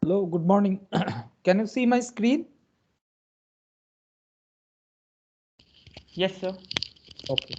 Hello, good morning. Can you see my screen? Yes, sir. Okay.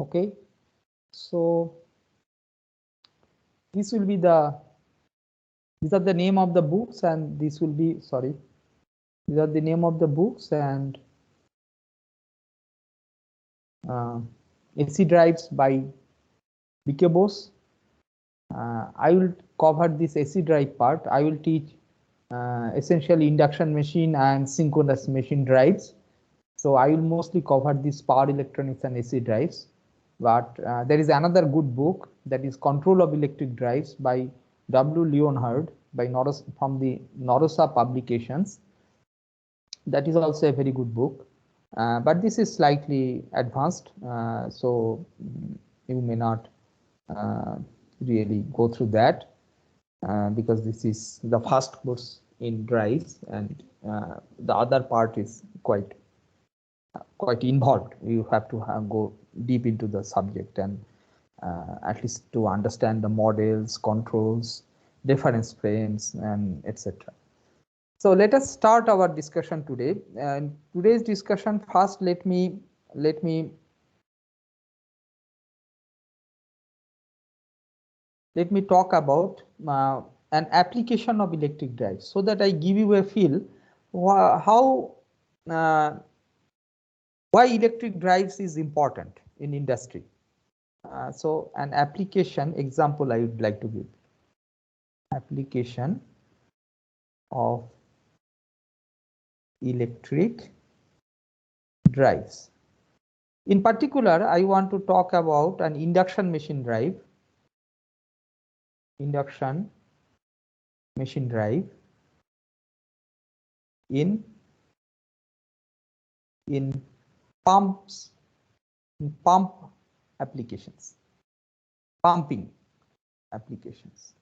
Okay. So this will be these are the name of the books, and this will be these are the name of the books and AC drives by BK Bose. I will cover this AC drive part. I will teach essentially induction machine and synchronous machine drives. So I will mostly cover this power electronics and AC drives. But there is another good book, that is Control of Electric Drives by W. Leonhard from the Norosa Publications. That is also a very good book. But this is slightly advanced, so you may not really go through that because this is the first course in drives, and the other part is quite involved. You have to go deep into the subject and at least to understand the models, controls, reference frames, and etc. So let us start our discussion today. And today's discussion, first let me talk about an application of electric drives, so that I give you a feel how why electric drives is important in industry. So an application example I would like to give. Application of electric drives. In particular, I want to talk about an induction machine drive. Induction machine drive in pumps, in pump applications, pumping applications.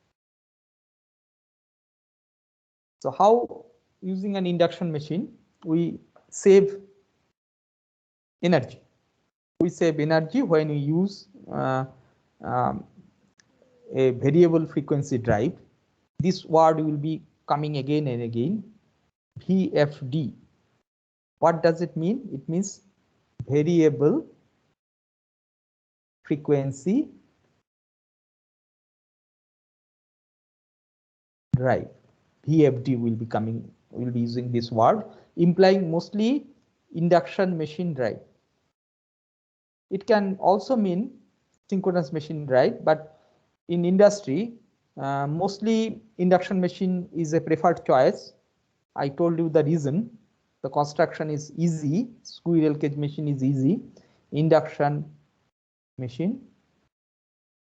So how, using an induction machine, we save energy. We save energy when we use a variable frequency drive. This word will be coming again and again. VFD. What does it mean? It means variable frequency drive. VFD will be using this word, implying mostly induction machine drive. It can also mean synchronous machine drive, but in industry, mostly induction machine is a preferred choice. I told you the reason. The construction is easy. Squirrel cage machine is easy. Induction machine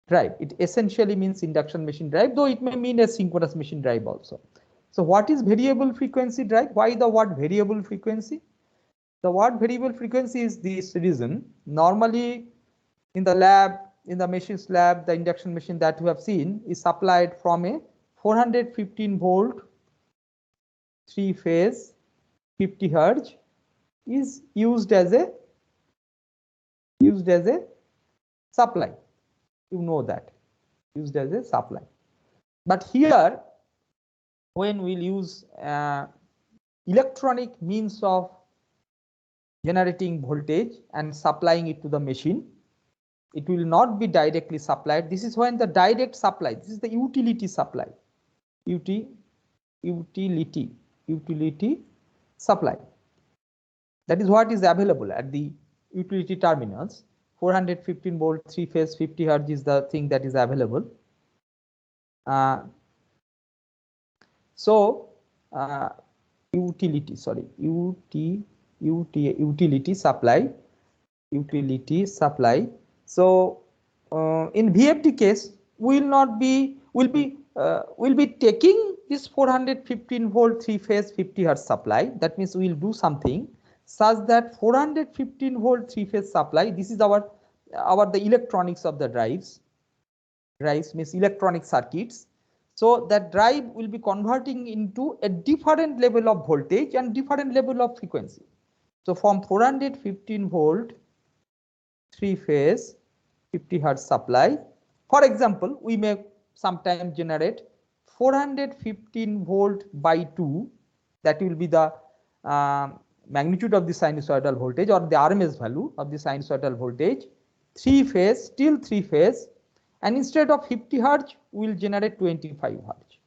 drive. It essentially means induction machine drive, though it may mean a synchronous machine drive also. So what is variable frequency drive? Why the word variable frequency? The word variable frequency is this reason. Normally in the lab, in the machine's lab, the induction machine that we have seen is supplied from a 415 volt 3-phase 50 Hz is used as a supply. You know that, used as a supply. But here, when we'll use electronic means of generating voltage and supplying it to the machine, it will not be directly supplied. This is when the direct supply, this is the utility supply, utility supply. That is what is available at the utility terminals. 415 volt 3-phase 50 Hz is the thing that is available. Utility supply. So in VFD case, we'll be taking this 415 volt 3-phase 50 Hz supply. That means we'll do something such that 415 volt 3-phase supply, this is the electronics of the drives means electronic circuits. So that drive will be converting into a different level of voltage and different level of frequency. So from 415 volt 3-phase 50 Hz supply, for example, we may sometimes generate 415 volt by 2, that will be the magnitude of the sinusoidal voltage or the RMS value of the sinusoidal voltage, 3-phase, still 3-phase, and instead of 50 Hz, we will generate 25 Hz.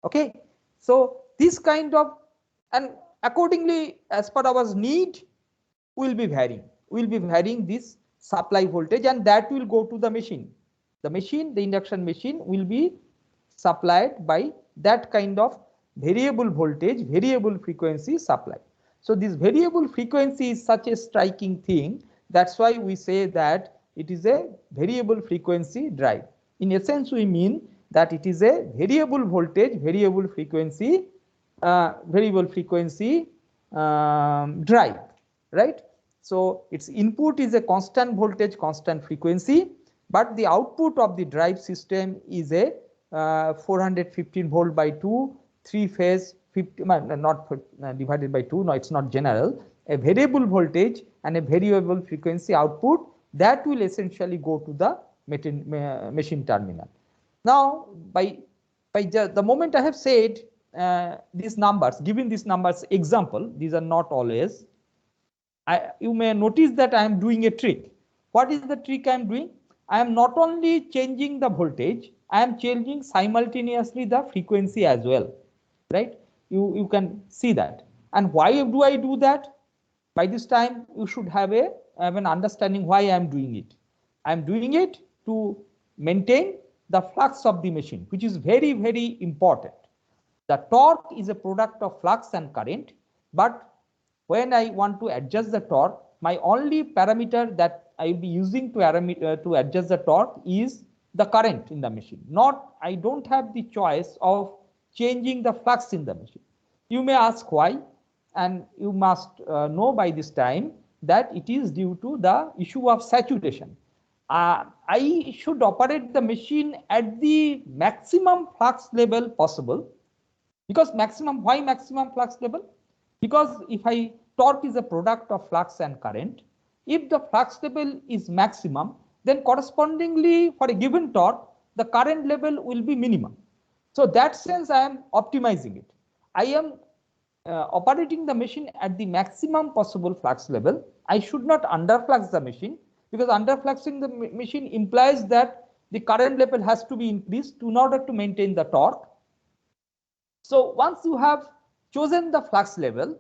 Okay, so this kind of, and accordingly, as per our need, we will be varying this supply voltage, and that will go to the machine. The induction machine will be supplied by that kind of variable voltage, variable frequency supply. So this variable frequency is such a striking thing. That's why we say that it is a variable frequency drive. In essence, we mean that it is a variable voltage, variable frequency drive, right? So its input is a constant voltage, constant frequency, but the output of the drive system is a 415 volt by 2, 3-phase 50, not divided by 2, no, it's not general, a variable voltage and a variable frequency output that will essentially go to the machine terminal. Now, by the moment I have said these numbers, given these numbers example, these are not always, you may notice that I am doing a trick. What is the trick I am doing? I am not only changing the voltage, I am changing simultaneously the frequency as well, right? You can see that. And why do I do that? By this time, you should have an understanding why I am doing it. I am doing it to maintain the flux of the machine, which is very, very important. The torque is a product of flux and current, but when I want to adjust the torque, my only parameter that I will be using to adjust the torque is the current in the machine. I don't have the choice of changing the flux in the machine. You may ask why, and you must know by this time that it is due to the issue of saturation. I should operate the machine at the maximum flux level possible. Because why maximum flux level? Because if torque is a product of flux and current, if the flux level is maximum, then correspondingly for a given torque, the current level will be minimum. So that sense I am optimizing it. I am operating the machine at the maximum possible flux level. I should not underflux the machine, because underfluxing the machine implies that the current level has to be increased in order to maintain the torque. So once you have chosen the flux level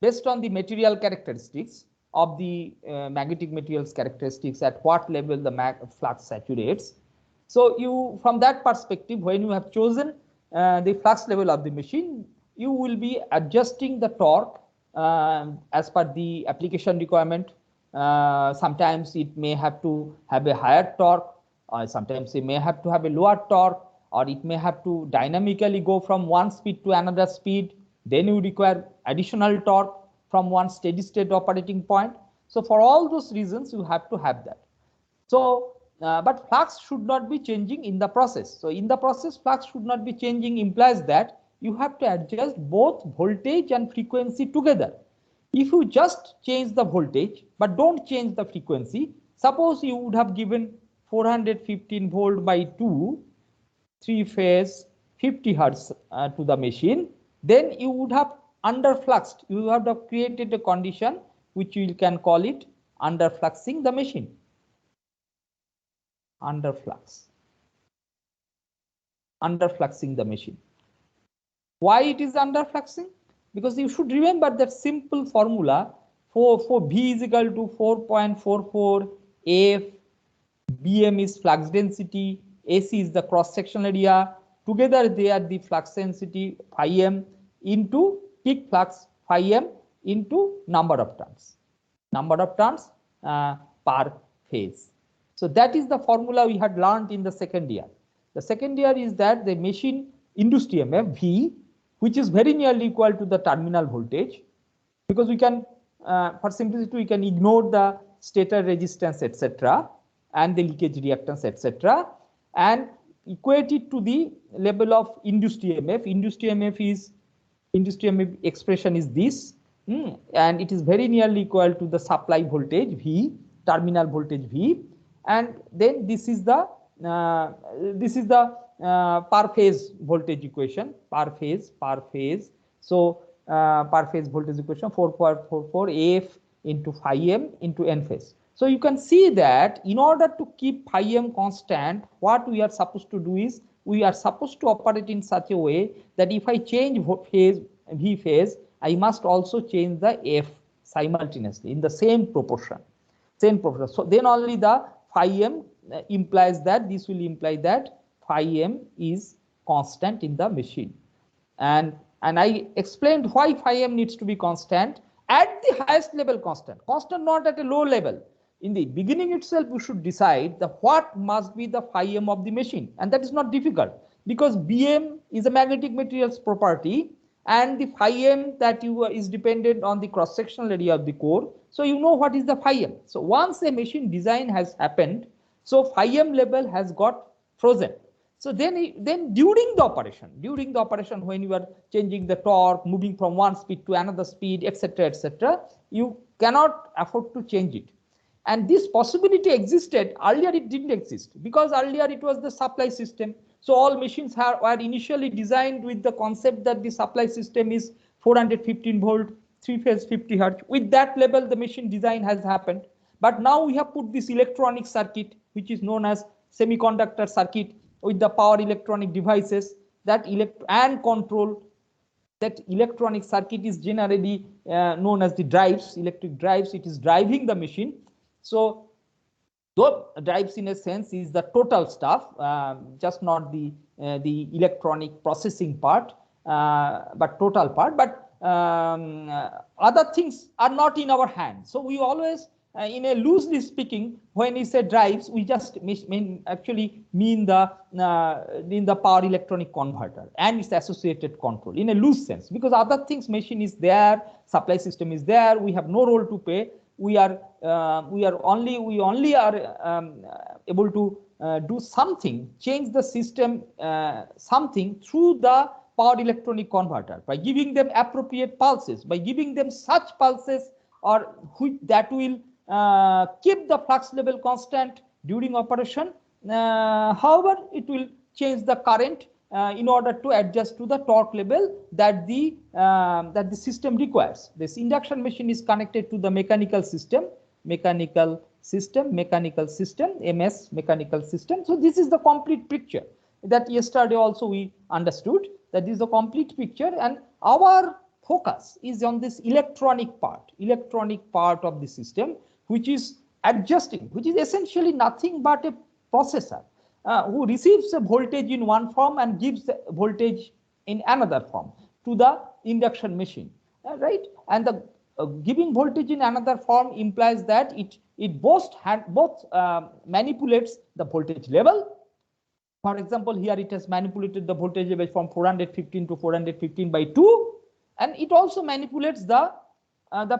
based on the material characteristics of the magnetic materials characteristics, at what level the flux saturates. So you, from that perspective, when you have chosen the flux level of the machine, you will be adjusting the torque as per the application requirement. Sometimes it may have to have a higher torque Sometimes it may have to have a lower torque, or it may have to dynamically go from one speed to another speed. Then you require additional torque from one steady state operating point. So for all those reasons, you have to have that. So, but flux should not be changing in the process. So in the process, flux should not be changing implies that you have to adjust both voltage and frequency together. If you just change the voltage but don't change the frequency, suppose you would have given 415 volt by 2 3-phase 50 hertz to the machine, then you would have underfluxed. You would have created a condition which you can call it underfluxing the machine. Underfluxing the machine. Why it is underfluxing? Because you should remember that simple formula for V is equal to 4.44 F, Bm is flux density, AC is the cross sectional area. Together they are the flux density phi m into peak flux phi m into number of turns per phase. So that is the formula we had learned in the second year. The second year is that the machine induced EMF V, which is very nearly equal to the terminal voltage, because we can, for simplicity, we can ignore the stator resistance, etc., and the leakage reactance, etc., and equate it to the level of induced EMF. Induced EMF expression is this, and it is very nearly equal to the supply voltage V, terminal voltage V, and then this is the per phase voltage equation, per phase. So per phase voltage equation 4.44 F into phi m into n phase. So you can see that in order to keep phi m constant, what we are supposed to do is we are supposed to operate in such a way that if I change V phase, I must also change the F simultaneously in the same proportion. So then only the phi m implies that this will imply that phi m is constant in the machine. And I explained why phi m needs to be constant at the highest level, constant not at a low level. In the beginning itself, we should decide the what must be the phi m of the machine, and that is not difficult because Bm is a magnetic materials property, and the phi m that is dependent on the cross sectional area of the core. So you know what is the phi m. So once a machine design has happened, so phi m level has got frozen. So then during the operation, when you are changing the torque, moving from one speed to another speed, etc., you cannot afford to change it. And this possibility existed earlier. It didn't exist because earlier it was the supply system. So all machines were initially designed with the concept that the supply system is 415 volt, 3-phase 50 hertz. With that level, the machine design has happened. But now we have put this electronic circuit, which is known as semiconductor circuit, with the power electronic devices that and control. That electronic circuit is generally known as the drives, electric drives. It is driving the machine. So those drives in a sense is the total stuff, just not the electronic processing part, but total part. But other things are not in our hands. So we always, in a loosely speaking, when we say drives, we just actually mean the power electronic converter and its associated control in a loose sense, because other things, machine is there, supply system is there, we have no role to play. We only are able to do something, change the system something through the power electronic converter by giving them appropriate pulses, by giving them such pulses or that will keep the flux level constant during operation. However, it will change the current in order to adjust to the torque level that the system requires. This induction machine is connected to the mechanical system, MS mechanical system. So this is the complete picture that yesterday also we understood, that this is the complete picture, and our focus is on this electronic part of the system, which is adjusting, which is essentially nothing but a processor who receives a voltage in one form and gives the voltage in another form to the induction machine, right? And giving voltage in another form implies that it both manipulates the voltage level. For example, here it has manipulated the voltage level from 415 to 415 by 2, and it also manipulates the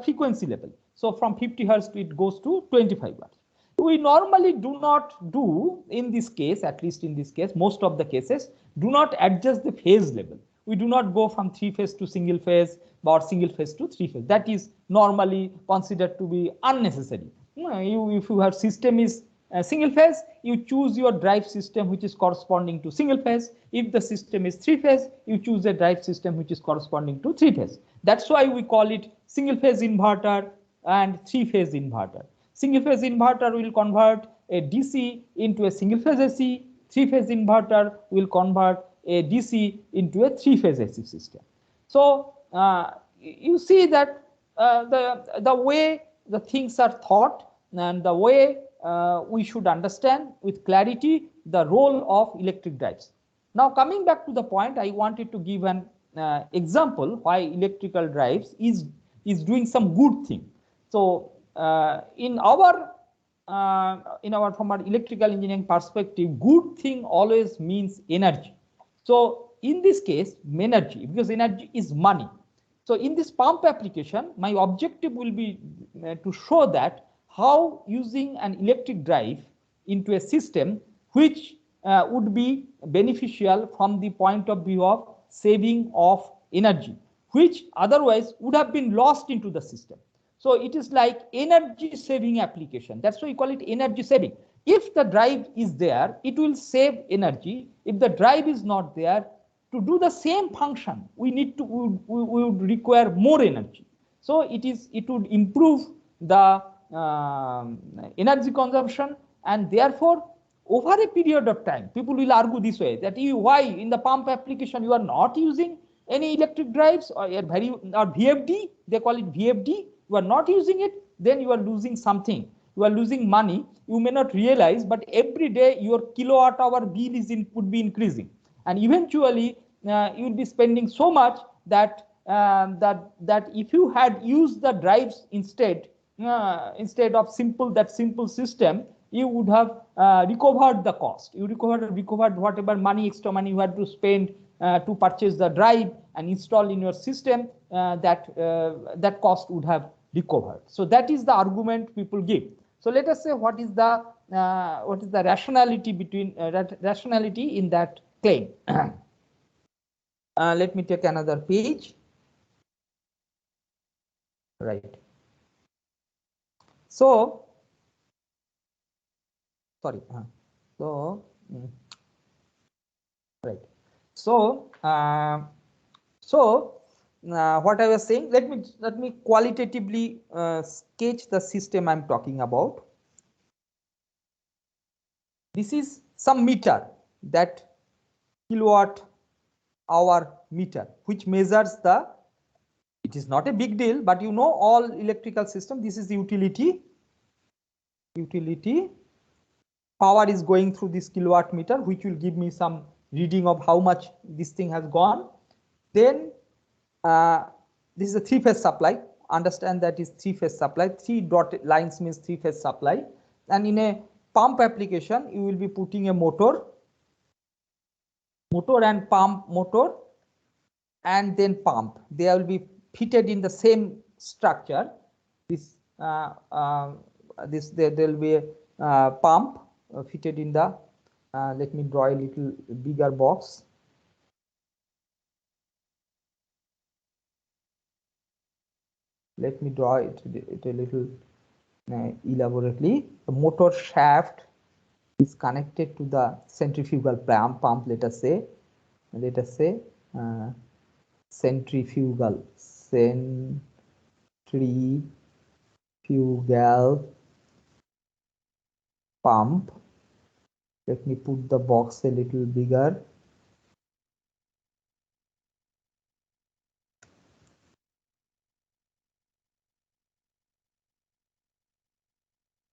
frequency level. So from 50 hertz it goes to 25 hertz. We normally do not do, in this case, at least in this case, most of the cases, do not adjust the phase level. We do not go from 3-phase to single phase or single phase to 3-phase. That is normally considered to be unnecessary. If your system is single phase, you choose your drive system which is corresponding to single phase. If the system is 3-phase, you choose a drive system which is corresponding to 3-phase. That's why we call it single phase inverter and 3-phase inverter. Single phase inverter will convert a DC into a single phase AC. 3-phase inverter will convert a DC into a 3-phase AC system. So you see that the way the things are thought and the way we should understand with clarity the role of electric drives. Now coming back to the point, I wanted to give an example why electrical drives is doing some good thing. So from our electrical engineering perspective, good thing always means energy. So in this case, energy, because energy is money. So in this pump application, my objective will be to show that how using an electric drive into a system which would be beneficial from the point of view of saving of energy, which otherwise would have been lost into the system. So it is like energy saving application. That's why we call it energy saving. If the drive is there, it will save energy. If the drive is not there, to do the same function, we would require more energy. So it would improve the energy consumption, and therefore over a period of time, people will argue this way that why in the pump application you are not using any electric drives or VFD, they call it VFD. You are not using it, then you are losing something. You are losing money. You may not realize, but every day your kilowatt hour bill would be increasing, and eventually you will be spending so much that if you had used the drives instead of simple system, you would have recovered the cost. You recovered whatever extra money you had to spend to purchase the drive and install in your system. That cost would have recovered. So that is the argument people give. So let us say what is the rationality in that claim. Let me take another page. Right. So sorry. Right. So what I was saying, let me qualitatively sketch the system I'm talking about. This is some meter, that kilowatt hour meter, which measures it is not a big deal, but you know all electrical system, this is the utility. Power is going through this kilowatt meter, which will give me some reading of how much this thing has gone. Then this is a 3-phase supply. Understand that is 3-phase supply. 3 dotted lines means 3-phase supply. And in a pump application, you will be putting a motor and pump, motor and then pump. They will be fitted in the same structure. There will be a pump fitted in the. Let me draw a little bigger box. Let me draw it a little elaborately. The motor shaft is connected to the centrifugal pump. Let us say centrifugal pump. Let me put the box a little bigger.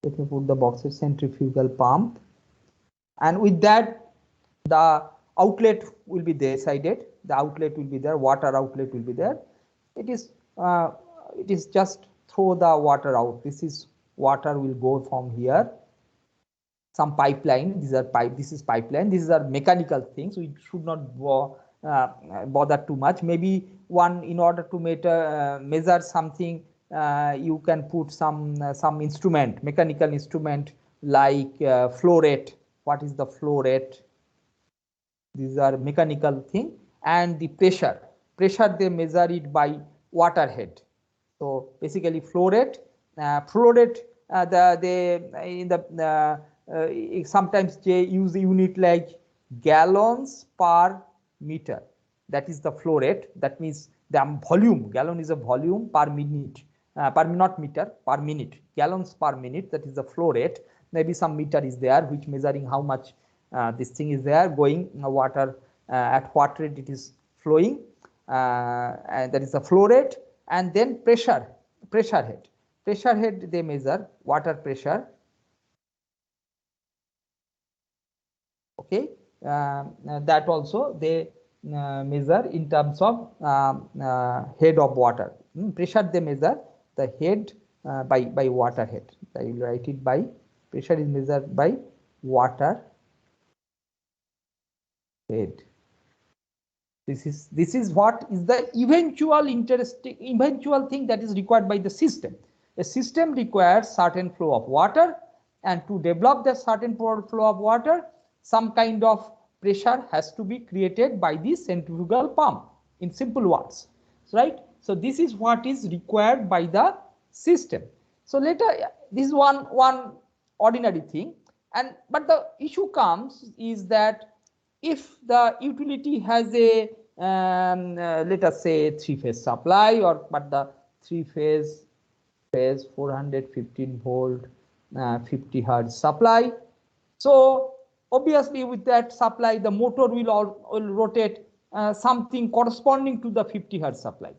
Let me put the box of centrifugal pump, and with that the outlet will be decided. The outlet will be there, water outlet will be there. It is it is just throw the water out. This is water will go from here. Some pipeline, these are pipe, this is pipeline, these are mechanical things, we should not bother too much. Maybe one, in order to measure something, you can put some instrument, mechanical instrument like flow rate. What is the flow rate? These are mechanical thing. And the pressure they measure it by water head. So basically flow rate, sometimes they use the unit like gallons per meter. That is the flow rate. That means the volume. Gallon is a volume per minute, not meter, per minute. Gallons per minute. That is the flow rate. Maybe some meter is there which measuring how much this thing is there going water at what rate it is flowing, and that is the flow rate. And then pressure head they measure water pressure. Okay, that also they measure in terms of head of water. Pressure they measure the head by water head. I will write it by pressure is measured by water head. This is what is the eventual thing that is required by the system. A system requires certain flow of water, and to develop the certain flow of water, some kind of pressure has to be created by the centrifugal pump, in simple words, right? So this is what is required by the system. So later, this is one ordinary thing, but the issue comes is that if the utility has a let us say 3-phase supply, but the 3-phase 415 volt 50 hertz supply, so obviously with that supply the motor will rotate something corresponding to the 50 hertz supply.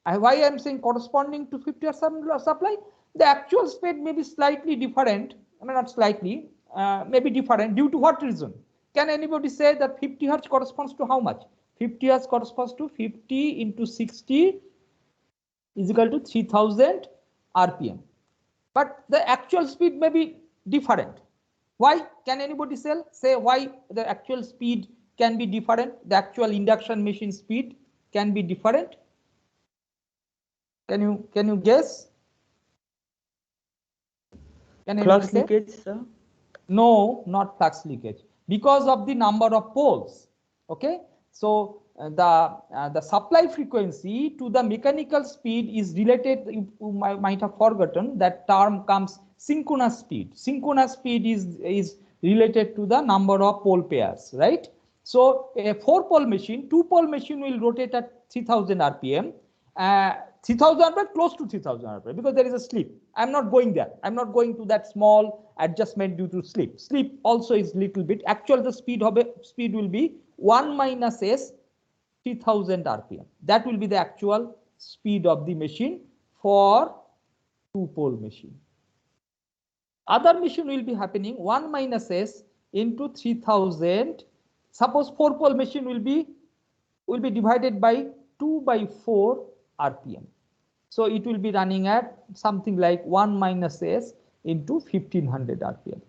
Why I am saying corresponding to 50 hertz supply? The actual speed may be slightly different. I mean, not slightly, maybe different. Due to what reason? Can anybody say that 50 hertz corresponds to how much? 50 hertz corresponds to 50 into 60 is equal to 3000 RPM. But the actual speed may be different. Why? Can anybody say why the actual speed can be different? The actual induction machine speed can be different. Can you guess? Flux leakage, sir? No, not flux leakage. Because of the number of poles. Okay, so the supply frequency to the mechanical speed is related. You might have forgotten that term comes synchronous speed. Synchronous speed is related to the number of pole pairs, right? So a 4-pole machine, 2-pole machine will rotate at 3000 RPM. 3000 RPM, close to 3000 RPM, because there is a slip. I'm not going there. I'm not going to that small adjustment due to slip. Slip also is little bit. Actually, the speed will be 1 minus s 3000 RPM. That will be the actual speed of the machine for 2-pole machine. Other machine will be happening 1 minus s into 3000. Suppose 4-pole machine will be divided by 2 by 4 RPM. So it will be running at something like 1 minus s into 1500 RPM.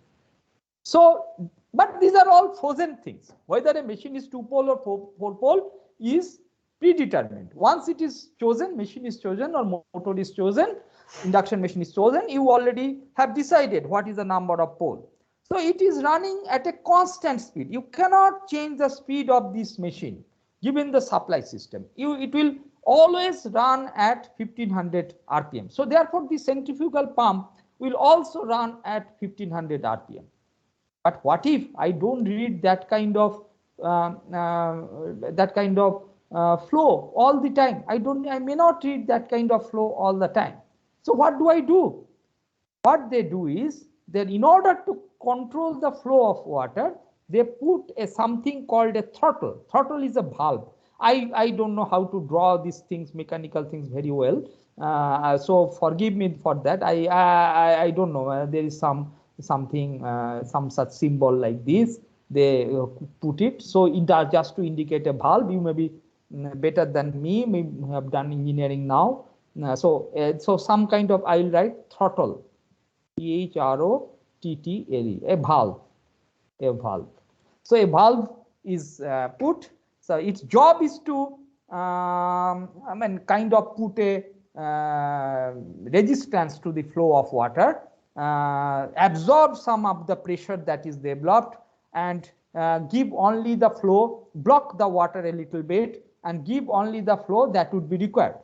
So, but these are all frozen things. Whether a machine is 2-pole or 4-pole is predetermined. Once it is chosen, machine is chosen or motor is chosen, induction machine is chosen, you already have decided what is the number of pole. So it is running at a constant speed. You cannot change the speed of this machine given the supply system. It will always run at 1500 RPM. So therefore the centrifugal pump will also run at 1500 RPM. But what if I don't read that kind of flow all the time? I may not read that kind of flow all the time. So what do I do? What they do is that in order to control the flow of water, they put something called a throttle. Throttle is a valve. I don't know how to draw these things, mechanical things very well. So forgive me for that. I don't know. There is some such symbol like this. They put it. So it does just to indicate a valve. You may be better than me. May have done engineering now. So some kind of, I will write throttle, THROTTLE, a valve, a valve. So a valve is put. So its job is to, kind of put a resistance to the flow of water, absorb some of the pressure that is developed, and give only the flow, block the water a little bit, and give only the flow that would be required.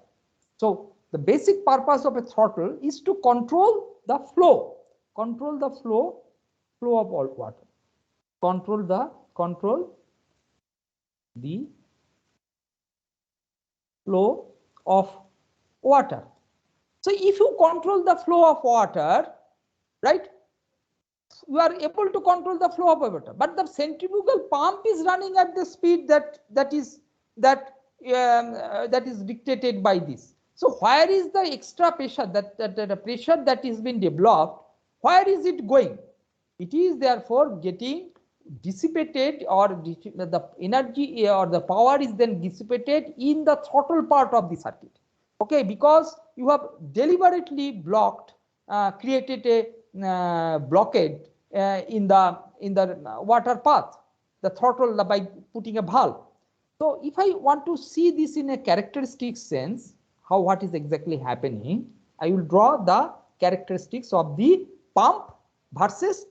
So the basic purpose of a throttle is to control the flow of all water, control the flow of water. So if you control the flow of water, right, you are able to control the flow of water, but the centrifugal pump is running at the speed that is dictated by this. So where is the extra pressure, the pressure that is being developed, where is it going? It is therefore getting dissipated, or the energy or the power is then dissipated in the throttle part of the circuit. Okay, because you have deliberately blocked, created a blockade in the water path, the throttle, by putting a valve. So if I want to see this in a characteristic sense, what is exactly happening, I will draw the characteristics of the pump versus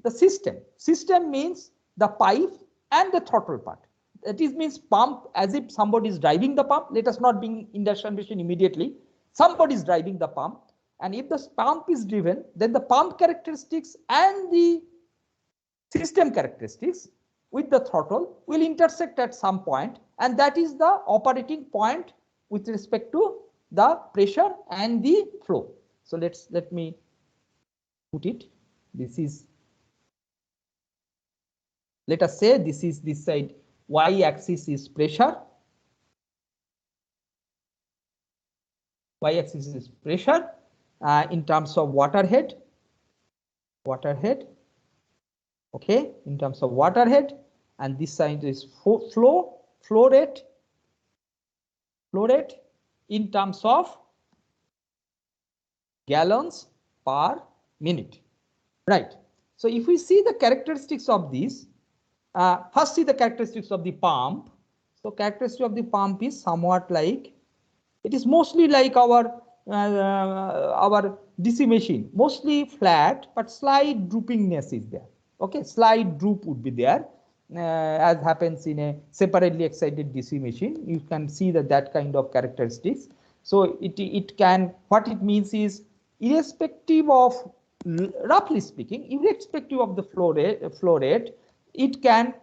the system. System means the pipe and the throttle part. That is, means pump, as if somebody is driving the pump. Let us not bring induction machine immediately. Somebody is driving the pump, and if the pump is driven, then the pump characteristics and the system characteristics with the throttle will intersect at some point, and that is the operating point with respect to the pressure and the flow. So let me put it. This is, let us say this is this side, y-axis is pressure, y-axis is pressure in terms of water head, okay, in terms of water head, and this side is flow rate in terms of gallons per minute, right? So if we see the characteristics of this, first see the characteristics of the pump. So characteristic of the pump is somewhat like, it is mostly like our DC machine, mostly flat, but slight droopingness is there. Okay, slight droop would be there, as happens in a separately excited DC machine. You can see that kind of characteristics. So it can, what it means is, irrespective of, roughly speaking, irrespective of the flow rate, it can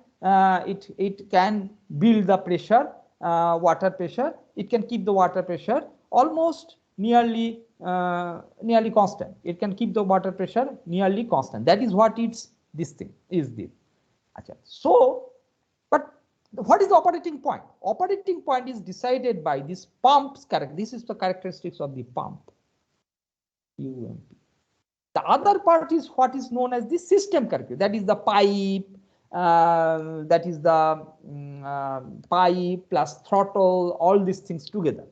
build the pressure, water pressure. It can keep the water pressure almost nearly constant. It can keep the water pressure nearly constant. That is what it's, this thing is this. So, but what is the operating point? Operating point is decided by this pump's character. This is the characteristics of the pump, UMP. The other part is what is known as the system character. That is the pipe, that is the pipe plus throttle, all these things together.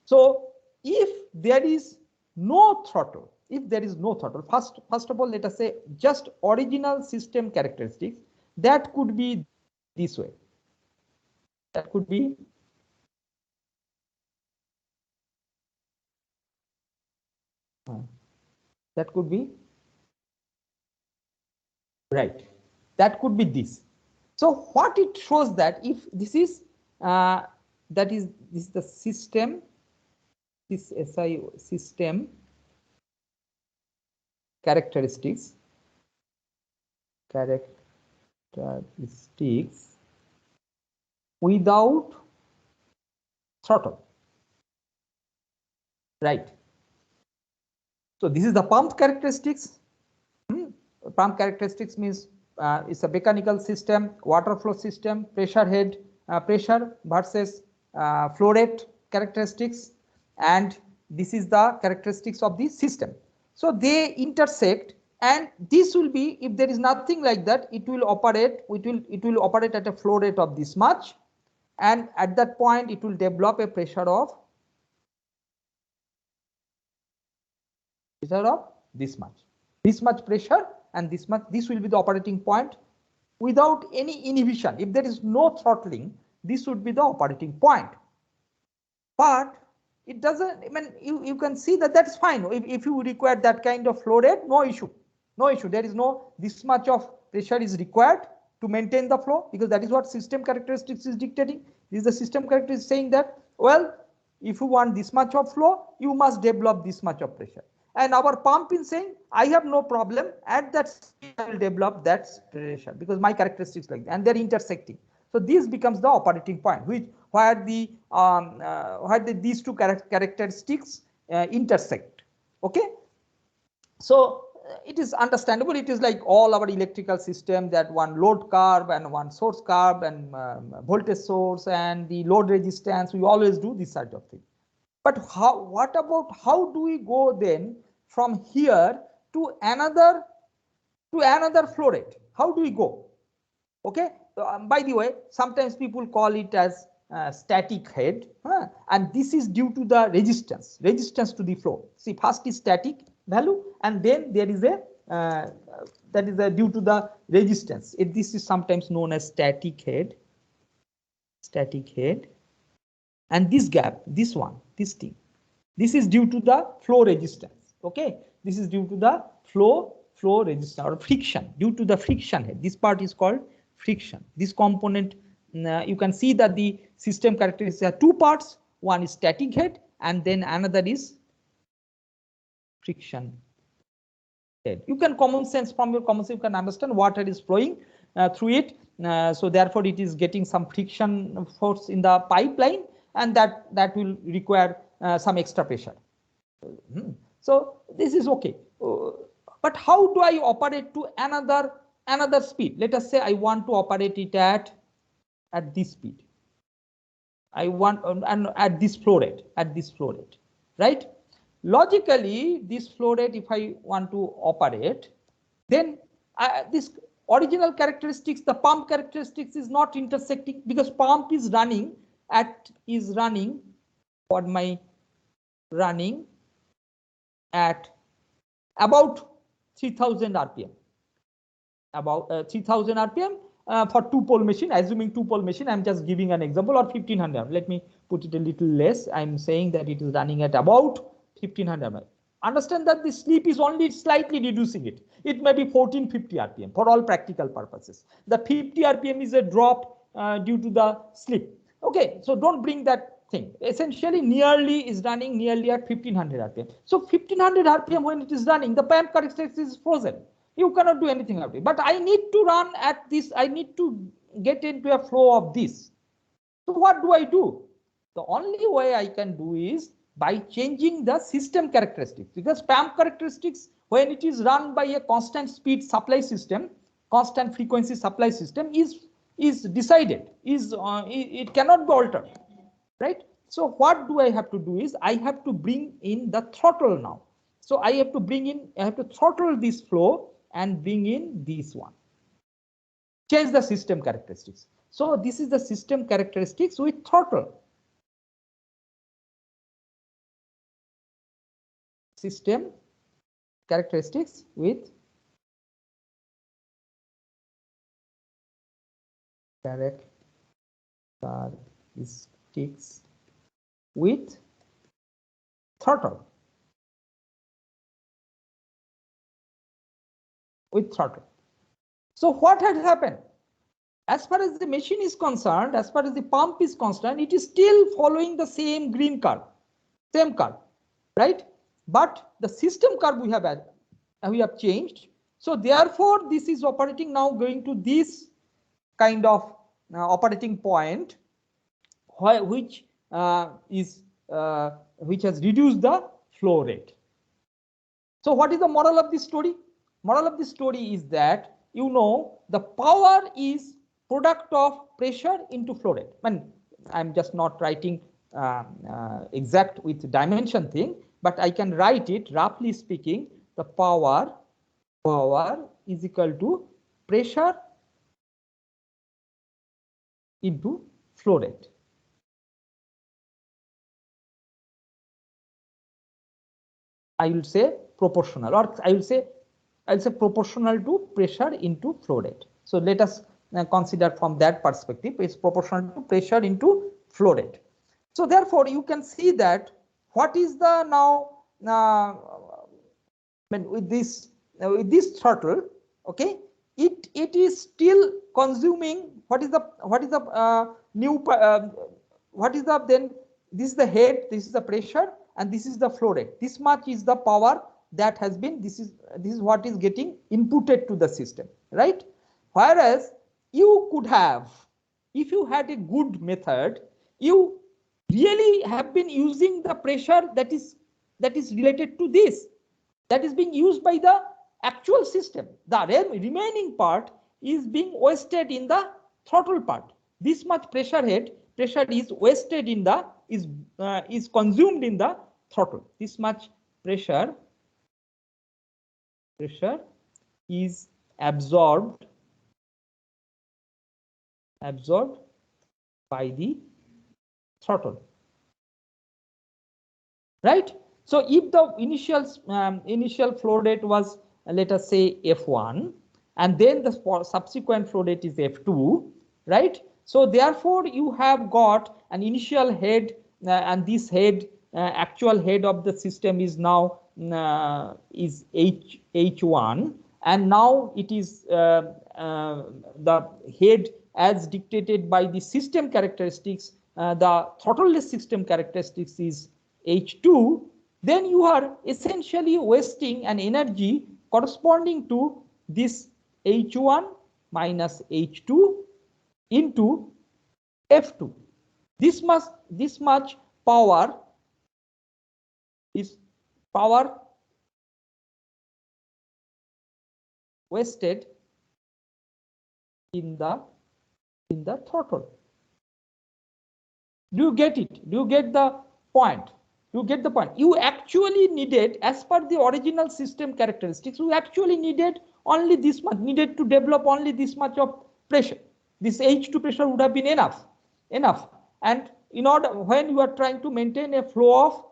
So if there is no throttle, first of all, let us say just original system characteristics, that could be this way. That could be right. That could be this. So what it shows, that if this is this is the system, this SI system characteristics without throttle, right? So this is the pump characteristics. Pump characteristics means it's a mechanical system, water flow system, pressure head, pressure versus flow rate characteristics, and this is the characteristics of the system. So they intersect, and this will be, if there is nothing like that, it will operate. It will operate at a flow rate of this much, and at that point it will develop a pressure of pressure of this much pressure, and this much, this will be the operating point without any inhibition. If there is no throttling, this would be the operating point. But it doesn't, I mean, you can see that that's fine. If you require that kind of flow rate, no issue. No issue. There is no, this much of pressure is required to maintain the flow, because that is what system characteristics is dictating. This is the system characteristics saying that, well, if you want this much of flow, you must develop this much of pressure. And our pump is saying, I have no problem at that speed, I will develop that pressure because my characteristics like that, and they're intersecting. So this becomes the operating point, which where these two characteristics intersect. Okay, so it is understandable. It is like all our electrical system, that one load curve and one source curve and voltage source and the load resistance. We always do this sort of thing. But what about how do we go then from here to another flow rate? How do we go? Okay. By the way, sometimes people call it as static head, and this is due to the resistance to the flow. See, first is static value, and then there is a that is due to the resistance. This is sometimes known as static head, and this gap, this one, this thing, this is due to the flow resistance. Okay, this is due to the flow resistance or friction, due to the friction head. This part is called friction. This component, you can see that the system characteristics are two parts. One is static head, and then another is friction head. You can from your common sense, you can understand water is flowing through it. So therefore, it is getting some friction force in the pipeline, and that will require some extra pressure. So this is okay. But how do I operate to another speed? Let us say I want to operate it at this speed. I want and at this flow rate, right? Logically, this flow rate, if I want to operate, then this original characteristics, the pump characteristics, is not intersecting, because pump is running at about 3000 rpm, about 3000 rpm for two-pole machine. Assuming two-pole machine, I'm just giving an example, or 1500. Let me put it a little less. I'm saying that it is running at about 1500. Understand that the slip is only slightly reducing it. It may be 1450 rpm for all practical purposes. The 50 rpm is a drop due to the slip. Okay, so don't bring that thing. Essentially, nearly is running nearly at 1500 rpm. So 1500 rpm when it is running, the pump characteristics is frozen. You cannot do anything about it. But I need to run at this. I need to get into a flow of this. So what do I do? The only way I can do is by changing the system characteristics, because pump characteristics, when it is run by a constant speed supply system, constant frequency supply system, is decided, it cannot be altered, right? So what do I have to do is I have to bring in the throttle now. So I have to throttle this flow and bring in this one. Change the system characteristics. So this is the system characteristics with throttle. System characteristics with throttle. So what had happened? As far as the machine is concerned, as far as the pump is concerned, it is still following the same green curve, same curve, right? But the system curve we have changed. So therefore, this is operating now going to this kind of operating point, which has reduced the flow rate. So what is the moral of this story? Moral of this story is that, you know, the power is product of pressure into flow rate. I'm just not writing exact with dimension thing, but I can write it roughly speaking. The power is equal to pressure into flow rate. I will say proportional, or I'll say proportional to pressure into flow rate. So let us consider from that perspective, it's proportional to pressure into flow rate. So therefore you can see that what is the now with this throttle, okay, it is still consuming what is the then this is the head, this is the pressure, and this is the flow rate. This much is the power that has been, this is what is getting inputted to the system, right? Whereas you could have, if you had a good method, you really have been using the pressure that is related to this, that is being used by the actual system. The remaining part is being wasted in the throttle part. This much pressure is wasted in the is consumed in the throttle. This much pressure is absorbed by the throttle, right? So if the initial flow rate was, let us say, F1, and then the subsequent flow rate is F2, right? So therefore you have got an initial head, and this head, actual head of the system is now is H1, and now it is the head as dictated by the system characteristics, the throttleless system characteristics is H2. Then you are essentially wasting an energy corresponding to this H1 minus H2 into F2. This much power is wasted in the throttle. Do you get it? Do you get the point? You get the point. You actually needed, as per the original system characteristics, you actually needed only this much, needed to develop only this much of pressure. This H2 pressure would have been enough. And in order, when you are trying to maintain a flow of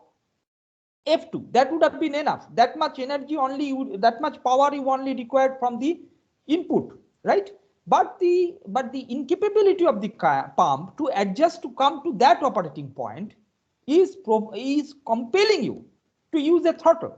F2, that would have been enough. That much energy only, that much power you only required from the input, right? But the incapability of the pump to adjust to come to that operating point is compelling you to use a throttle.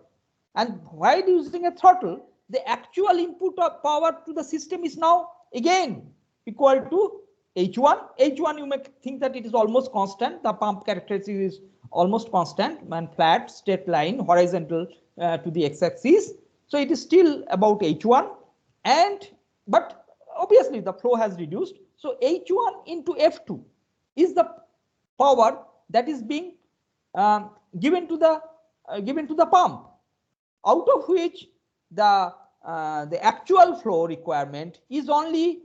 And while using a throttle, the actual input of power to the system is now again equal to H1. H1, you may think that it is almost constant. The pump characteristic is almost constant and flat, straight line, horizontal to the x-axis. So it is still about H1, but obviously the flow has reduced. So H1 into F2 is the power that is being given to the pump, out of which the actual flow requirement is only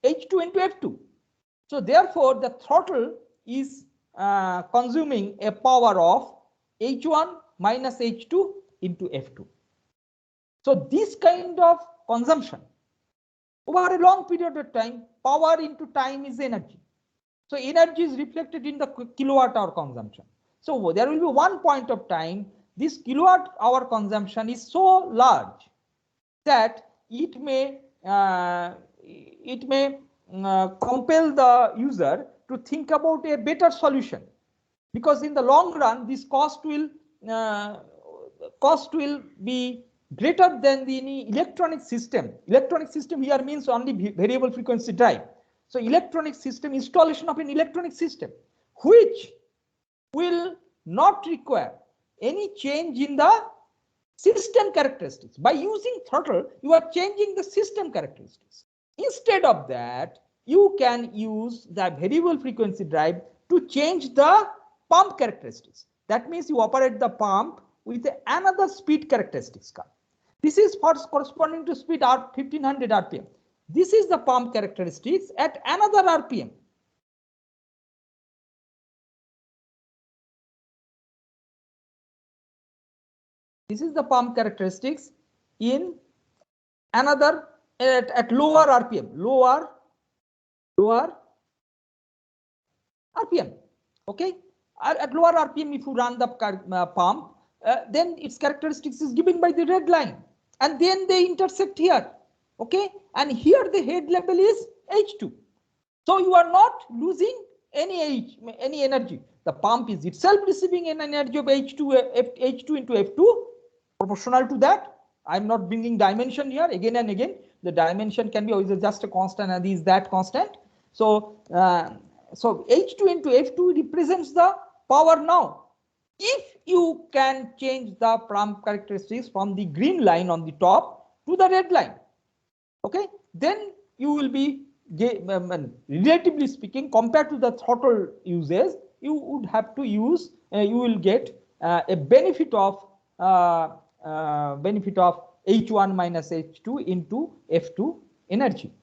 H2 into F2. So therefore the throttle is consuming a power of H1 minus H2 into F2. So this kind of consumption over a long period of time, power into time is energy. So energy is reflected in the kilowatt hour consumption. So there will be one point of time, this kilowatt hour consumption is so large that it may compel the user to think about a better solution, because in the long run this cost will be greater than the electronic system. Electronic system here means only variable frequency drive. So electronic system, installation of an electronic system, which will not require any change in the system characteristics. By using throttle, you are changing the system characteristics. Instead of that, you can use the variable frequency drive to change the pump characteristics. That means you operate the pump with another speed characteristics curve. This is for corresponding to speed 1500 RPM. This is the pump characteristics at another RPM. This is the pump characteristics in another at lower RPM, lower RPM. Okay, at lower RPM, if you run the pump, then its characteristics is given by the red line, and then they intersect here. Okay, and here the head level is H2. So you are not losing any energy. The pump is itself receiving an energy of H2 into F2. Proportional to that, I'm not bringing dimension here again and again. The dimension can be always just a constant, and is that constant. So so H2 into F2 represents the power now. If you can change the pump characteristics from the green line on the top to the red line, okay, then you will be, relatively speaking, compared to the throttle uses, you would have to use, you will get a benefit of H1 minus H2 into F2 energy.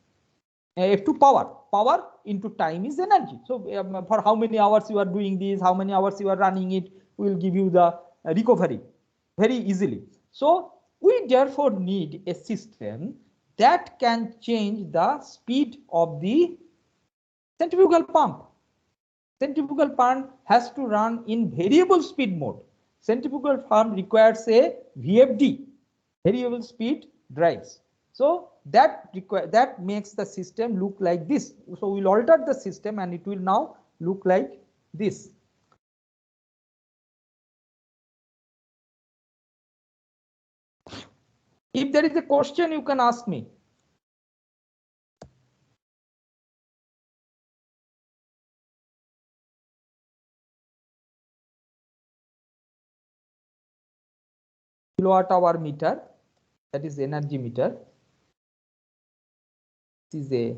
F2 power into time is energy. So for how many hours you are doing this, how many hours you are running it, will give you the recovery very easily. So we therefore need a system that can change the speed of the centrifugal pump. Centrifugal pump has to run in variable speed mode. Centrifugal pump requires a VFD, variable speed drives. So that makes the system look like this. So we'll alter the system and it will now look like this. If there is a question, you can ask me. Kilowatt hour meter, that is energy meter. This is a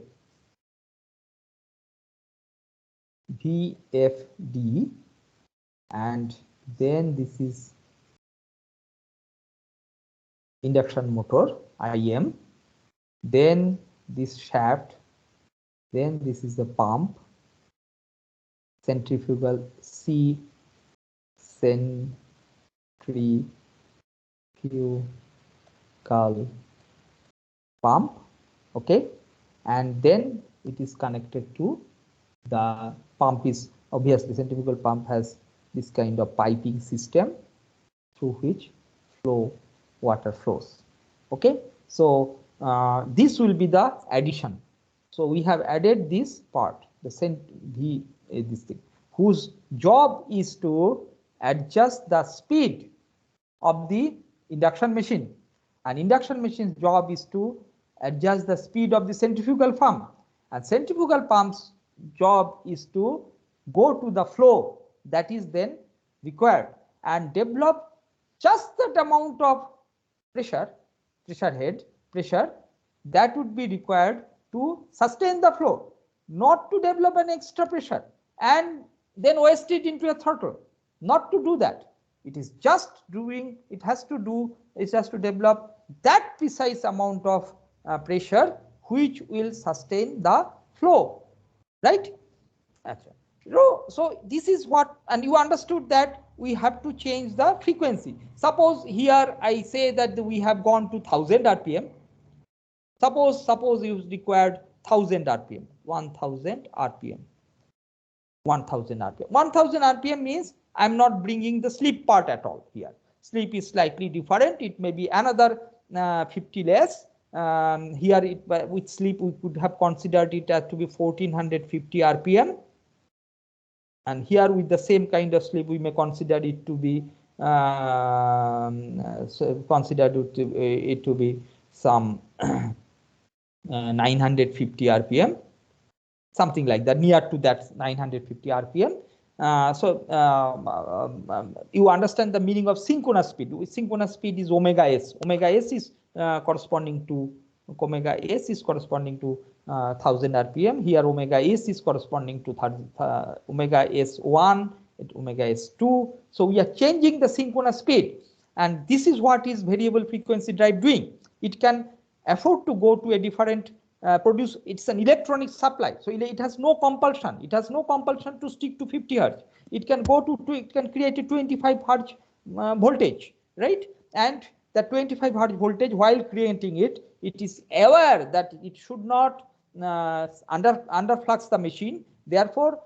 VFD, and then this is induction motor, IM, then this shaft, then this is the pump, centrifugal C, centrifugal pump, okay, and then it is connected to the pump. Is obviously centrifugal pump has this kind of piping system through which water flows. Okay, so this will be the addition. So we have added this part, this thing, whose job is to adjust the speed of the induction machine, and induction machine's job is to adjust the speed of the centrifugal pump, and centrifugal pump's job is to go to the flow that is then required and develop just that amount of pressure that would be required to sustain the flow, not to develop an extra pressure and then waste it into a throttle. Not to do that. It is just doing, it has to develop that precise amount of pressure which will sustain the flow, right? So this is what, and you understood that we have to change the frequency. Suppose here I say that we have gone to 1000 RPM. Suppose you required 1000 RPM, 1000 RPM. 1000 RPM. 1000 RPM means I'm not bringing the sleep part at all here. Sleep is slightly different. It may be another 50 less. Here with sleep we could have considered it as to be 1450 RPM. And here with the same kind of sleep we may consider it to be some 950 RPM, something like that, near to that 950 RPM. You understand the meaning of synchronous speed. Synchronous speed is omega s. Omega s is corresponding to 1000 RPM. Here omega s is corresponding to omega s1, omega s2. So we are changing the synchronous speed, and this is what is variable frequency drive doing. It can afford to go to a different produce. It's an electronic supply, so it has no compulsion. It has no compulsion to stick to 50 hertz. It can go to it can create a 25 hertz voltage, right? And the 25 hertz voltage, while creating it, it is aware that it should not underflux the machine. Therefore,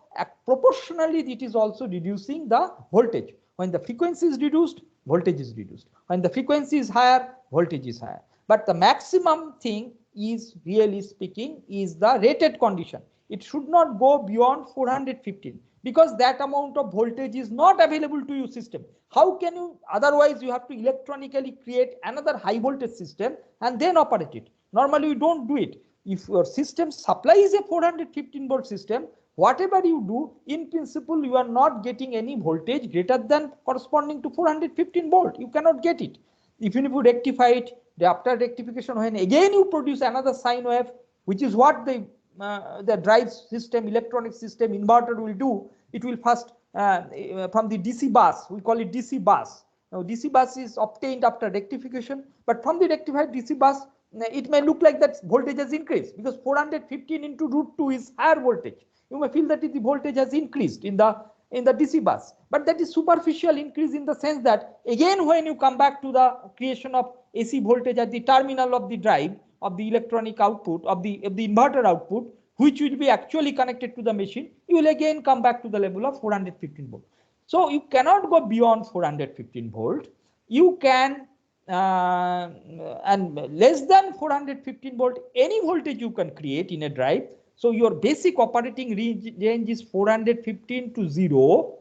proportionally, it is also reducing the voltage. When the frequency is reduced, voltage is reduced. When the frequency is higher, voltage is higher. But the maximum thing is, really speaking, is the rated condition. It should not go beyond 415 because that amount of voltage is not available to your system. How can you? Otherwise, you have to electronically create another high voltage system and then operate it. Normally, you don't do it. If your system supply is a 415 volt system, whatever you do, in principle, you are not getting any voltage greater than corresponding to 415 volt. You cannot get it. Even if you rectify it, after rectification, when again you produce another sine wave, which is what the drive system, electronic system, inverter will do. It will first from the DC bus, we call it DC bus. Now DC bus is obtained after rectification, but from the rectified DC bus, it may look like that voltage has increased because 415 into √2 is higher voltage. You may feel that the voltage has increased in the DC bus, but that is superficial increase in the sense that again when you come back to the creation of AC voltage at the terminal of the drive, of the electronic output, of the inverter output, which will be actually connected to the machine, you will again come back to the level of 415 volt. So you cannot go beyond 415 volt. You can and less than 415 volt, any voltage you can create in a drive. So your basic operating range is 415 to 0,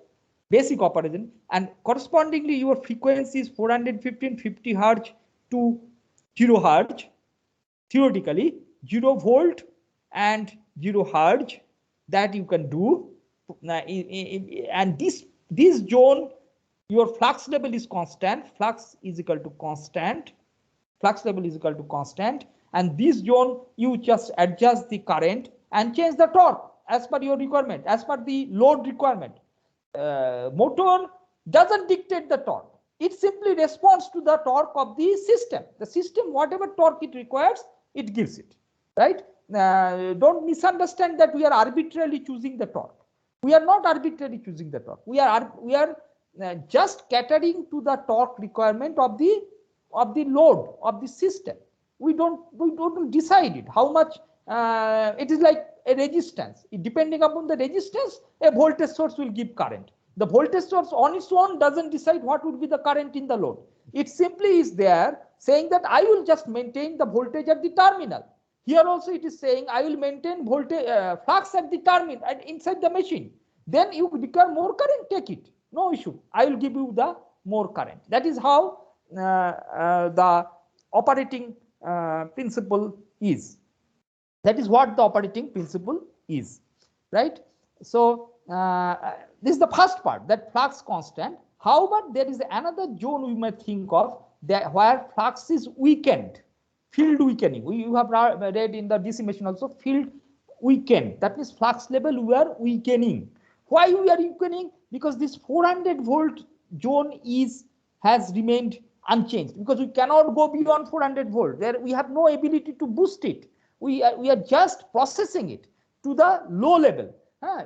basic operation, and correspondingly your frequency is 415, 50 hertz to 0 hertz. Theoretically, 0 volt and 0 hertz that you can do, and this zone, your flux level is constant. Flux is equal to constant. Flux level is equal to constant, and this zone you just adjust the current and change the torque as per your requirement, as per the load requirement. Motor doesn't dictate the torque. It simply responds to the torque of the system. The system, whatever torque it requires, it gives it, right? Don't misunderstand that we are arbitrarily choosing the torque. We are not arbitrarily choosing the torque. We are just catering to the torque requirement of the load of the system. We don't decide it. How much? It is like a resistance. Depending upon the resistance, a voltage source will give current. The voltage source on its own doesn't decide what would be the current in the load. It simply is there saying that I will just maintain the voltage at the terminal. Here also it is saying I will maintain voltage flux at the terminal and inside the machine. Then you require more current, take it. No issue. I will give you the more current. That is how the operating principle is. That is what the operating principle is, right? So this is the first part, that flux constant. However, there is another zone we may think of that where flux is weakened, field weakening. You have read in the DC machine also, field weakened. That means flux level we are weakening. Why we are weakening? Because this 400 volt zone has remained unchanged, because we cannot go beyond 400 volt. There we have no ability to boost it. We are just processing it to the low level.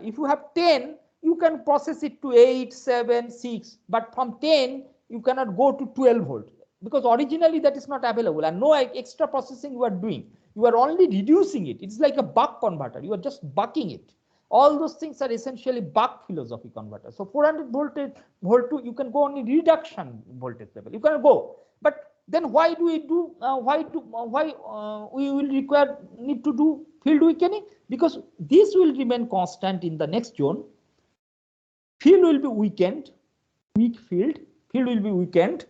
If you have 10, you can process it to 8, 7, 6, but from 10 you cannot go to 12 volt because originally that is not available, and no extra processing you are doing. You are only reducing it. It's like a buck converter. You are just bucking it. All those things are essentially buck philosophy converter. So 400 volt to you can go only reduction voltage level. You can go, but then why do we do? Why we will need to do field weakening? Because this will remain constant in the next zone. Field will be weakened, weak field will be weakened.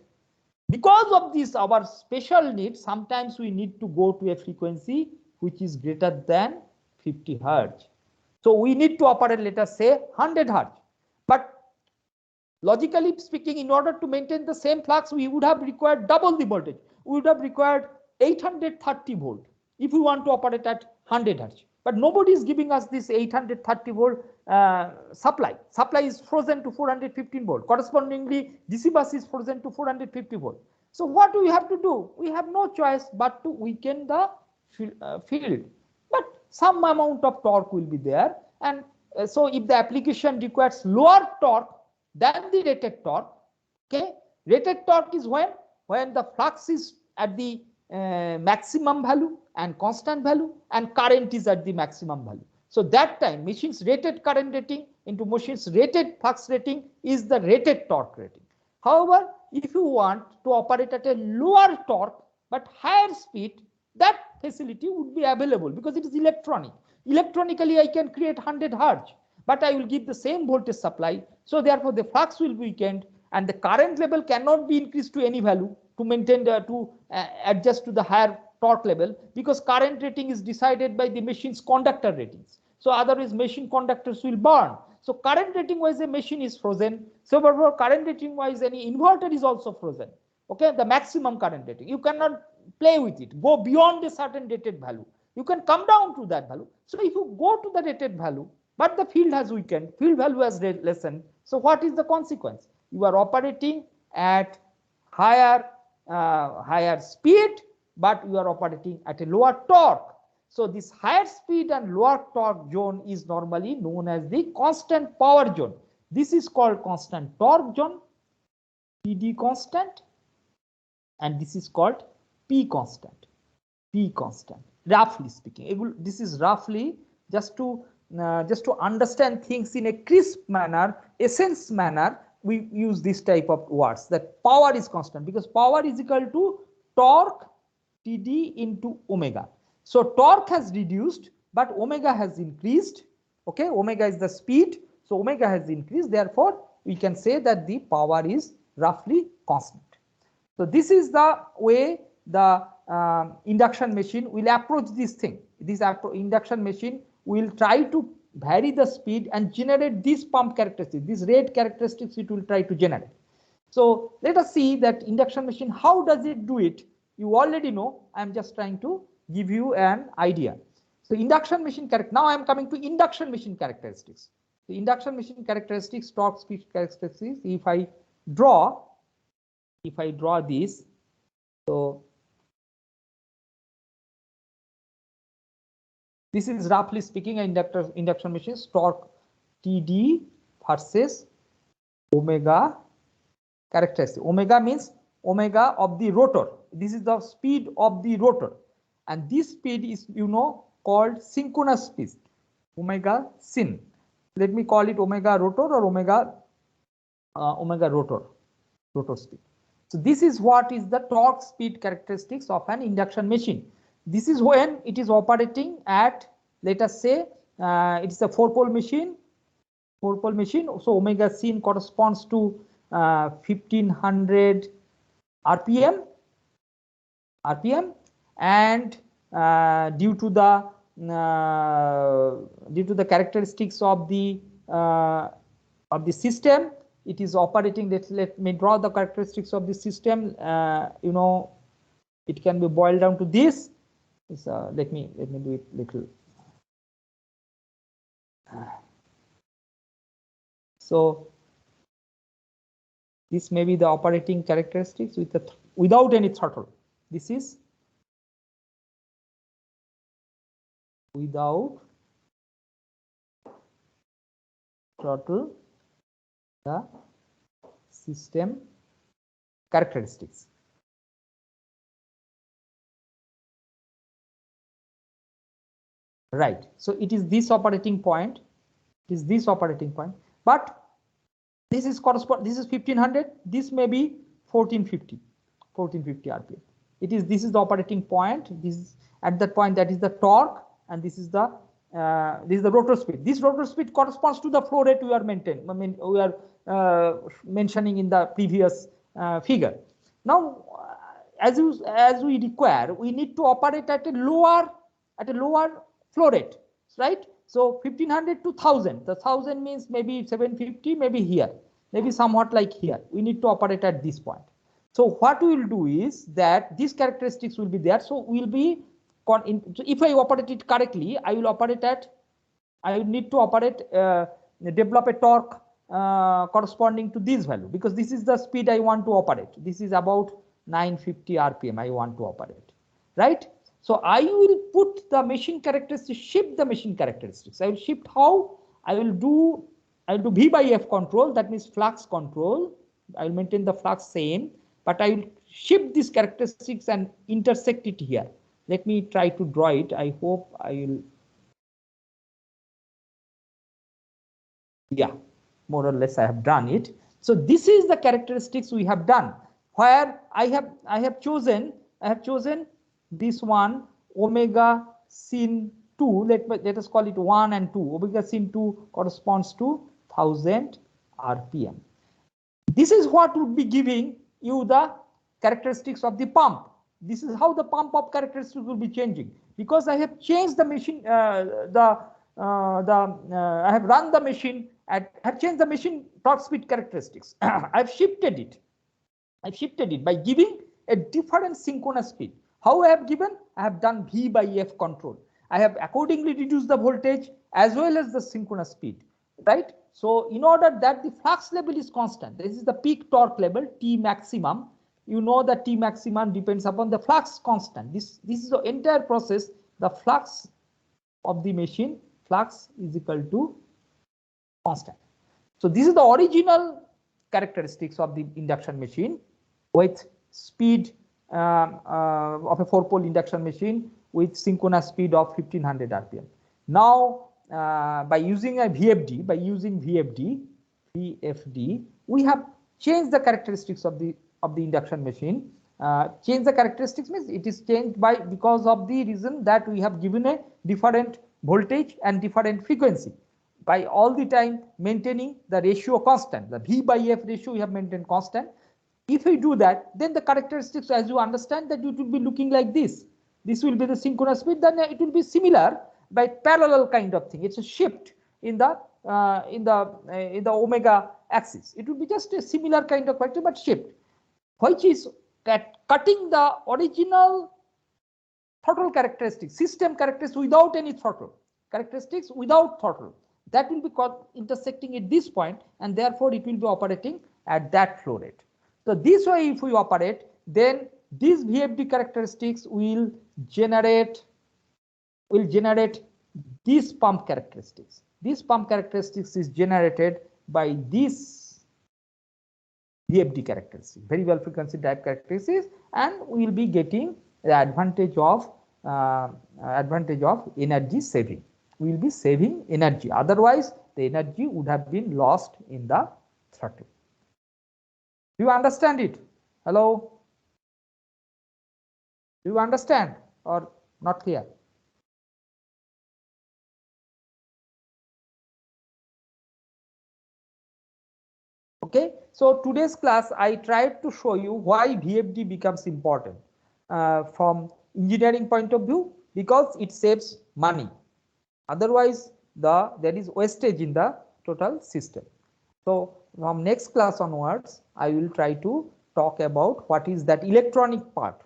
Because of this, our special need, sometimes we need to go to a frequency which is greater than 50 hertz. So we need to operate, let us say 100 hertz. But logically speaking, in order to maintain the same flux, we would have required double the voltage. We would have required 830 volt if we want to operate at 100 hertz. But nobody is giving us this 830 volt supply. Supply is frozen to 415 volt. Correspondingly, DC bus is frozen to 450 volt. So what do we have to do? We have no choice but to weaken the field. But some amount of torque will be there. And so if the application requires lower torque than the rated torque, okay, rated torque is when the flux is at the maximum value and constant value, and current is at the maximum value. So that time machine's rated current rating into machine's rated flux rating is the rated torque rating. However, if you want to operate at a lower torque but higher speed, that facility would be available because it is electronic. Electronically, I can create 100 hertz, but I will give the same voltage supply. So therefore, the flux will be weakened and the current level cannot be increased to any value to maintain adjust to the higher torque level, because current rating is decided by the machine's conductor ratings. So otherwise machine conductors will burn. So current rating wise a machine is frozen. So therefore current rating wise any inverter is also frozen. Okay, the maximum current rating. You cannot play with it, go beyond a certain rated value. You can come down to that value. So if you go to the rated value, but the field has weakened, field value has lessened. So what is the consequence? You are operating at higher speed, but you are operating at a lower torque. So this higher speed and lower torque zone is normally known as the constant power zone. This is called constant torque zone, PD constant, and this is called P constant. P constant, roughly speaking. This is roughly just to understand things in a crisp manner, essence manner. We use this type of words, that power is constant because power is equal to torque TD into omega. So torque has reduced, but omega has increased. Okay, omega is the speed, so omega has increased. Therefore, we can say that the power is roughly constant. So this is the way the induction machine will approach this thing. This induction machine will try to vary the speed and generate these pump characteristics, these rate characteristics it will try to generate. So let us see that induction machine, how does it do it? You already know, I am just trying to give you an idea. So induction machine now I am coming to induction machine characteristics. The induction machine characteristics, torque speed characteristics, if I draw this, so this is roughly speaking an induction machine torque TD versus omega characteristic. Omega means omega of the rotor. This is the speed of the rotor, and this speed is called synchronous speed, omega syn. Let me call it omega rotor or omega rotor speed. So this is what is the torque speed characteristics of an induction machine. This is when it is operating at, let us say, it is a 4-pole machine. So omega syn corresponds to 1500 RPM, and due to the characteristics of the system, it is operating. Let me draw the characteristics of the system. It can be boiled down to this. Let me do it little. So this may be the operating characteristics without any throttle. This is without throttle, the system characteristics. Right. So it is this operating point. It is this operating point. But this is 1500. This may be 1450 RPM. This is the operating point. This is at that point, that is the torque, and this is the rotor speed. This rotor speed corresponds to the flow rate we are maintaining. We are mentioning in the previous figure. Now, as we require, we need to operate at a lower flow rate, right? So 1500 to 1000. The 1000 means maybe 750, maybe here, maybe somewhat like here. We need to operate at this point. So what we will do is that these characteristics will be there. So we'll be if I operate it correctly, I will need to operate, develop a torque corresponding to this value, because this is the speed I want to operate. This is about 950 RPM I want to operate, right? So I will put the machine characteristics, shift the machine characteristics. I will shift how? I will do V by F control, that means flux control. I will maintain the flux same, but I will shift these characteristics and intersect it here. Let me try to draw it. I hope I will. Yeah, more or less I have done it. So this is the characteristics we have done, where I have chosen this one, omega sin 2. Let us call it 1 and 2. Omega sin 2 corresponds to 1000 RPM. This is what would be giving you the characteristics of the pump. This is how the pump of characteristics will be changing, because I have changed the machine. I have run the machine have changed the machine torque speed characteristics. I've shifted it. By giving a different synchronous speed. How I have given? I have done V by F control. I have accordingly reduced the voltage as well as the synchronous speed, right? So in order that the flux level is constant, this is the peak torque level, T maximum. You know that T maximum depends upon the flux constant. This is the entire process. The flux of the machine, flux is equal to constant. So this is the original characteristics of the induction machine with speed of a 4-pole induction machine with synchronous speed of 1500 RPM. Now, by using a VFD, we have changed the characteristics of the induction machine. Change the characteristics means it is changed because of the reason that we have given a different voltage and different frequency. By all the time maintaining the ratio constant, the V by F ratio we have maintained constant. If we do that, then the characteristics, as you understand, that it will be looking like this. This will be the synchronous speed. Then it will be similar by parallel kind of thing. It's a shift in the omega axis. It will be just a similar kind of factor, but shift, which is cutting the original throttle characteristics, system characteristics without any throttle, characteristics without throttle. That will be intersecting at this point, and therefore it will be operating at that flow rate. So this way, if we operate, then these VFD characteristics will generate these pump characteristics. This pump characteristics is generated by this VFD characteristics, variable frequency drive characteristics, and we will be getting the advantage of energy saving. We will be saving energy. Otherwise, the energy would have been lost in the throttle. Do you understand it? Hello? Do you understand or not clear? Okay, so today's class I tried to show you why VFD becomes important from engineering point of view, because it saves money. Otherwise, there is wastage in the total system. So from next class onwards, I will try to talk about what is that electronic part.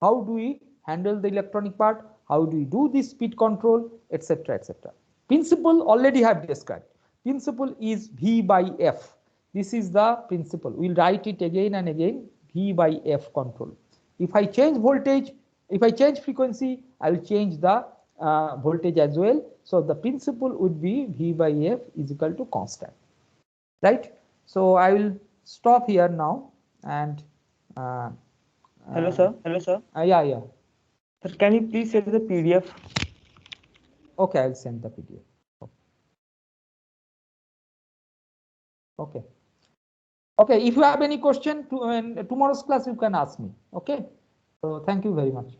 How do we handle the electronic part? How do we do the speed control, etc., etc. Principle already have described. Principle is V by F. This is the principle. We'll write it again and again. V by F control. If I change voltage, if I change frequency, I will change the voltage as well. So the principle would be V by F is equal to constant. Right? So I will stop here now and. Hello, sir. Hello, sir. Yeah. Sir, can you please share the PDF? Okay, I'll send the PDF. Okay. If you have any question in tomorrow's class, you can ask me. Okay. So thank you very much.